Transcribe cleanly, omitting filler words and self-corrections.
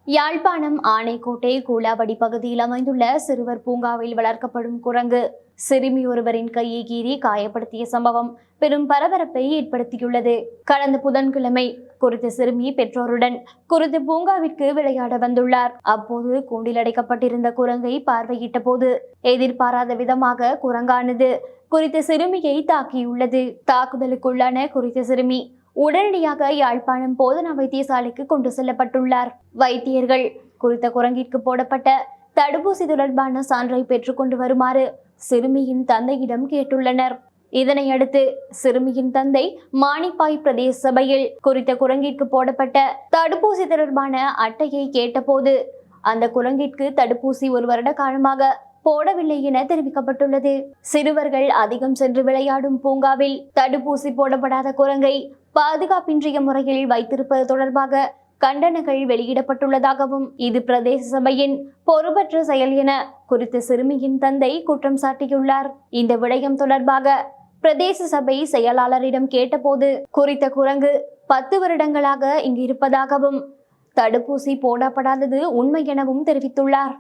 யாழ்ப்பாணம் ஆனைக்கோட்டை கூலாவடி பகுதியில் அமைந்துள்ள சிறுவர் பூங்காவில் வளர்க்கப்படும் குரங்கு சிறுமி ஒருவரின் கையை கீறி காயப்படுத்திய சம்பவம் பெரும் பரபரப்பை ஏற்படுத்தியுள்ளது. கடந்த புதன்கிழமை குறித்த சிறுமி பெற்றோருடன் குறித்த பூங்காவிற்கு விளையாட வந்துள்ளார். அப்போது கூண்டில் அடைக்கப்பட்டிருந்த குரங்கை பார்வையிட்ட போது எதிர்பாராத விதமாக குரங்கானது குறித்த சிறுமியை தாக்கியுள்ளது. தாக்குதலுக்குள்ளான குறித்த சிறுமி உடனடியாக யாழ்ப்பாணம் போதனா வைத்தியசாலைக்கு கொண்டு செல்லப்பட்டுள்ளார். வைத்தியர்கள் குறித்த குரங்கிற்கு போடப்பட்ட தடுப்பூசி தொடர்பான சான்றை பெற்றுக்கொண்டு வருமாறு சிறுமியின் தந்தையிடம் கேட்டுள்ளனர். இதனையடுத்து சிறுமியின் தந்தை மானிப்பாய் பிரதேச சபையில் குறித்த குரங்கிற்கு போடப்பட்ட தடுப்பூசி தொடர்பான அட்டையை கேட்டபோது அந்த குரங்கிற்கு தடுப்பூசி 1 வருட காலமாக போடவில்லை என தெரிவிக்கப்பட்டுள்ளது. சிறுவர்கள் அதிகம் சென்று விளையாடும் பூங்காவில் தடுப்பூசி போடப்படாத குரங்கை பாதுகாப்பின்றிய முறையில் வைத்திருப்பது தொடர்பாக கண்டனங்கள் வெளியிடப்பட்டுள்ளதாகவும் இது பிரதேச சபையின் பொறுப்பற்ற செயல் என குறித்த சிறுமியின் தந்தை குற்றம் சாட்டியுள்ளார். இந்த விடயம் தொடர்பாக பிரதேச சபை செயலாளரிடம் கேட்டபோது குறித்த குரங்கு 10 வருடங்களாக இங்கு இருப்பதாகவும் தடுப்பூசி போடப்படாதது உண்மை எனவும் தெரிவித்துள்ளார்.